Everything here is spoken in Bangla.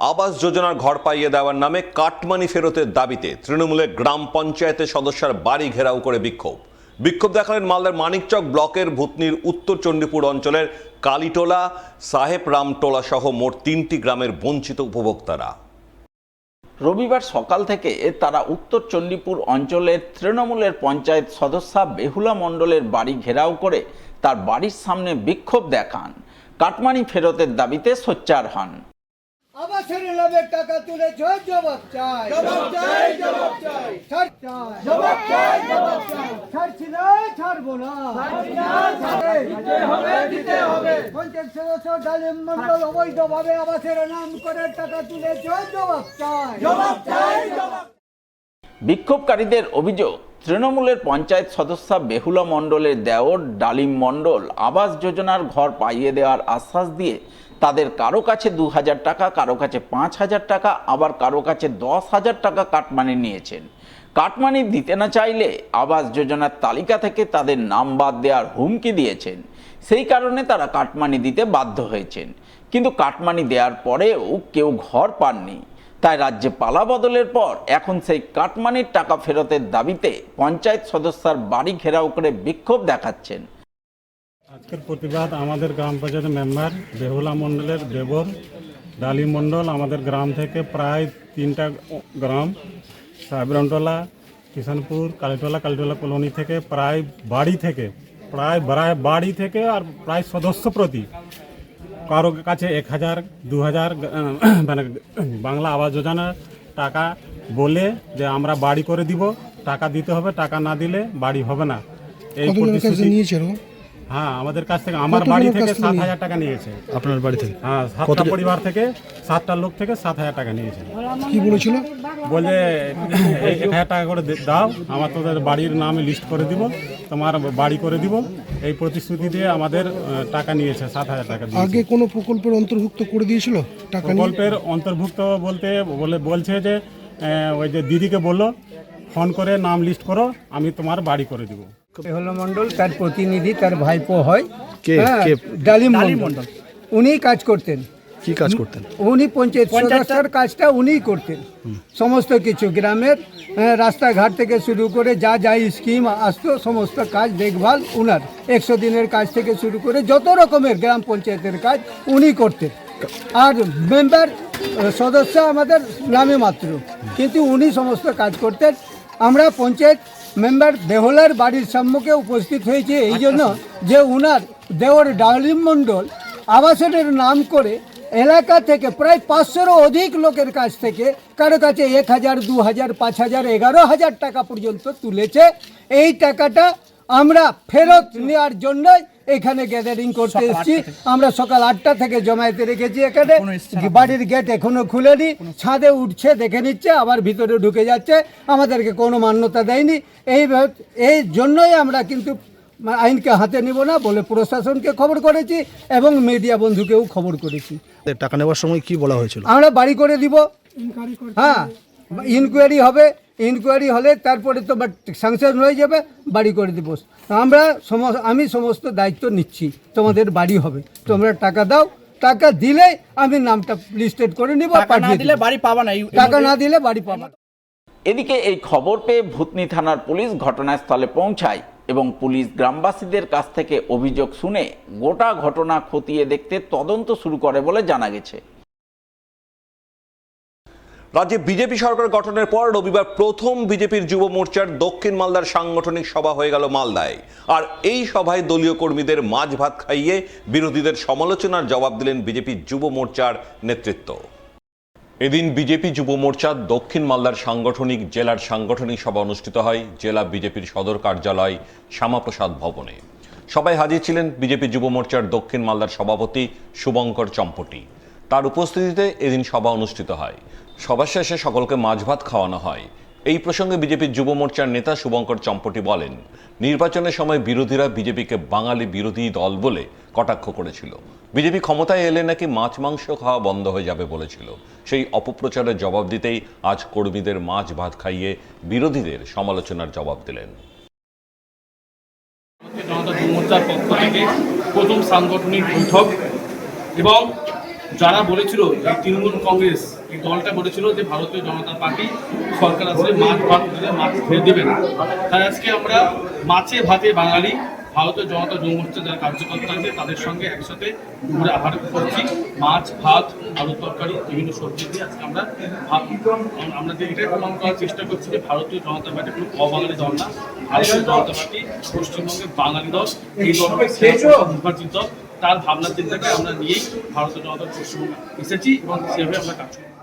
আবাস যোজনার ঘর পাইয়ে দেওয়ার নামে কাটমানি ফেরতের দাবিতে তৃণমূলের গ্রাম পঞ্চায়েতের সদস্যর বাড়ি ঘেরাও করে বিক্ষোভ দেখালেন মালদার মানিকচক ব্লকের ভূতনির উত্তর চণ্ডীপুর অঞ্চলের কালীটোলা, সাহেব রামটোলা সহ মোট 3টি গ্রামের বঞ্চিত উপভোক্তারা। রবিবার সকাল থেকে তারা উত্তর চণ্ডীপুর অঞ্চলের তৃণমূলের পঞ্চায়েত সদস্যা বেহুলা মণ্ডলের বাড়ি ঘেরাও করে তার বাড়ির সামনে বিক্ষোভ দেখান। কাটমানি ফেরতের দাবিতে সোচ্চার হন। আবাসের নামে টাকা তুলেছ, জবাব চাই, জবাব চাই, জবাব চাই, ছাড় চাই, জবাব চাই, জবাব চাই, ছাড়ছি না, ছাড়বো না, ছাড়ছি না, দিতে হবে, দিতে হবে। পঞ্চায়েত সদস্য ডালিম মণ্ডল অবৈধভাবে আবাসের নাম করে টাকা তুলেছ, জবাব চাই, জবাব চাই, জবাব। বিক্ষোভকারীদের অভিযোগ, তৃণমূলের পঞ্চায়েত সদস্যা বেহুলা মণ্ডলের দেওর ডালিম মণ্ডল আবাস যোজনার ঘর পাইয়ে দেওয়ার আশ্বাস দিয়ে তাদের কারো কাছে 2000 টাকা, কারো কাছে 5000 টাকা, আবার কারো কাছে 10,000 টাকা কাটমানি নিয়েছেন। কাটমানি দিতে না চাইলে আবাস যোজনার তালিকা থেকে তাদের নাম বাদ দেওয়ার হুমকি দিয়েছেন। সেই কারণে তারা কাটমানি দিতে বাধ্য হয়েছেন, কিন্তু কাটমানি দেওয়ার পরেও কেউ ঘর পাননি। তাই রাজ্যে পালা বদলের পর এখন সেই কাটমানির টাকা ফেরতের দাবিতে পঞ্চায়েত সদস্যার বাড়ি ঘেরাও করে বিক্ষোভ দেখাচ্ছেন। আজকের প্রতিবাদ আমাদের গ্রাম পঞ্চায়েতের মেম্বার বেহুলা মণ্ডলের দেবর ডালিম মণ্ডল আমাদের গ্রাম থেকে প্রায় 3টা গ্রাম সাহেবরামটোলা, কিষানপুর, কালীটোলা কলোনি থেকে প্রায় বাড়ি থেকে আর প্রায় সদস্য প্রতি কারো কাছে 1000, 2000 মানে বাংলা আবাস যোজনা টাকা বলে যে আমরা বাড়ি করে দিব, টাকা দিতে হবে, টাকা না দিলে বাড়ি হবে না। এই প্রতিশ্রুতি নিয়েছে। হ্যাঁ, আমাদের কাছ থেকে, আমার বাড়ি থেকে 7000 টাকা নিয়েছে। আপনার বাড়ি থেকে? হ্যাঁ, 7টা পরিবার থেকে 7টা লোক থেকে 7000 টাকা নিয়েছে। কি বলেছিল? বলে 1000 টাকা করে দাও, আমার তোদের বাড়ির নামে লিস্ট করে দিব, তোমার বাড়ি করে দিব, এই প্রতিশ্রুতি দিয়ে আমাদের টাকা নিয়েছে। 7000 টাকা আগে কোনো প্রকল্পের অন্তর্ভুক্ত করে দিয়েছিল? টাকা প্রকল্পের অন্তর্ভুক্ত বলছে যে ওই যে দিদিকে বললো ফোন করে নাম লিস্ট করো, আমি তোমার বাড়ি করে দিব। বেহুলা মণ্ডল তার প্রতিনিধি, তার ভাইপো হয় ডালিম মণ্ডল। উনি কাজ করতেন। কি কাজ করতেন? উনি পঞ্চায়েত সদস্যের কাজটা উনিই করতেন। সমস্ত কিছু গ্রামের রাস্তাঘাট থেকে শুরু করে যা যা স্কিম আসতো সমস্ত কাজ দেখভাল উনার। 100 দিনের কাজ থেকে শুরু করে যত রকমের গ্রাম পঞ্চায়েতের কাজ উনি করতেন। আর মেম্বার সদস্য আমাদের নামে মাত্র, কিন্তু উনি সমস্ত কাজ করতেন। আমরা পঞ্চায়েত মেম্বার বেহুলার বাড়ির সম্মুখে উপস্থিত হয়েছে এই জন্য যে উনার দেওর ডালিম মণ্ডল আবাসনের নাম করে এলাকা থেকে প্রায় 500-এরও অধিক লোকের কাছ থেকে কারো কাছে 1000, 2000, 5000, 11,000 টাকা পর্যন্ত তুলেছে। এই টাকাটা আমরা ফেরত নেওয়ার জন্যই এখানে গ্যাদারিং করতে এসেছি। আমরা সকাল 8টা থেকে জমায়েতে রেখেছি এখানে। বাড়ির গেট এখনো খুলেনি, ছাদে উঠছে, দেখে নিচ্ছে, আবার ভিতরে ঢুকে যাচ্ছে। আমাদেরকে কোনো মান্যতা দেয়নি। এই জন্যই আমরা কিন্তু আইনকে হাতে নিব না বলে প্রশাসনকে খবর করেছি এবং মিডিয়া বন্ধুকেও খবর করেছি। টাকা নেওয়ার সময় কি বলা হয়েছিল? আমরা বাড়ি করে দিব। হ্যাঁ, ইনকোয়ারি হবে, ইনকোয়ারি হলে তারপরে তো স্যাংশন হয়ে যাবে, বাড়ি করে দিব। আমি সমস্ত দায়িত্ব নিচ্ছি, তোমাদের বাড়ি হবে, তোমরা টাকা দাও, টাকা দিলে আমি নামটা লিস্টেড করে নিব। টাকা না দিলে বাড়ি পাবা না, টাকা না দিলে বাড়ি পাবা। এদিকে এই খবর পেয়ে ভূতনি থানার পুলিশ ঘটনাস্থলে পৌঁছায় এবং পুলিশ গ্রামবাসীদের কাছ থেকে অভিযোগ শুনে গোটা ঘটনা খতিয়ে দেখতে তদন্ত শুরু করে বলে জানা গেছে। রাজ্যে বিজেপি সরকার গঠনের পর রবিবার প্রথম বিজেপির যুব মোর্চার দক্ষিণ মালদার সাংগঠনিক সভা হয়ে গেল মালদায়। আর এই সভায় দলীয় কর্মীদের মাছ ভাত খাইয়ে বিরোধীদের সমালোচনার জবাব দিলেন বিজেপির যুব মোর্চার নেতৃত্ব। এদিন বিজেপি যুব মোর্চার দক্ষিণ মালদার জেলার সাংগঠনিক সভা অনুষ্ঠিত হয় জেলা বিজেপির সদর কার্যালয় শ্যামাপ্রসাদ ভবনে। সবাই হাজির ছিলেন বিজেপি যুব মোর্চার দক্ষিণ মালদার সভাপতি শুভঙ্কর চম্পটি। তার উপস্থিতিতে এদিন সভা অনুষ্ঠিত হয়। সভা শেষে সকলকে মাছ ভাত খাওয়ানো হয়। এই প্রসঙ্গে বিজেপির যুব মোর্চার নেতা শুভঙ্কর চম্পটি বলেন, নির্বাচনের সময় বিরোধীরা বিজেপিকে বাঙালি বিরোধী দল বলে কটাক্ষ করেছিল। বিজেপি ক্ষমতায় এলে নাকি মাছ মাংস খাওয়া বন্ধ হয়ে যাবে বলেছিল। সেই অপপ্রচারের জবাব দিতেই আজ কর্মীদের মাছ ভাত খাইয়ে বিরোধীদের সমালোচনার জবাব দিলেন। জনতা যুব মোর্চার পক্ষ থেকে প্রথম সাংগঠনিক বৈঠক এবং যারা বলেছিল যে তৃণমূল কংগ্রেস এই দলটা বলেছিল যে ভারতীয় জনতা পার্টি সরকার আসলে মাছ ভাত দিলে মাছ খেয়ে দেবে না, তাই আজকে আমরা মাছে ভাতে বাঙালি ভারতীয় জনতা যুব মোর্চা যারা কার্যকর্তা আছে তাদের সঙ্গে একসাথে দুপুরে আহার করছি। মাছ ভাত আলু তরকারি বিভিন্ন সবজি দিয়ে আজকে আমরা আমরা এটাই প্রমাণ করার চেষ্টা করছি যে ভারতীয় জনতা পার্টি কোনো অবাঙালি দল না। ভারতীয় জনতা পার্টি পশ্চিমবঙ্গের বাঙালি দল, এই দলকে নির্বাচিত দল, তার ভাবনা চিন্তাকে আমরা নিয়েই ভারতীয় জনতা পশ্চিমবঙ্গে এসেছি এবং সেভাবে আমরা কাজ করি।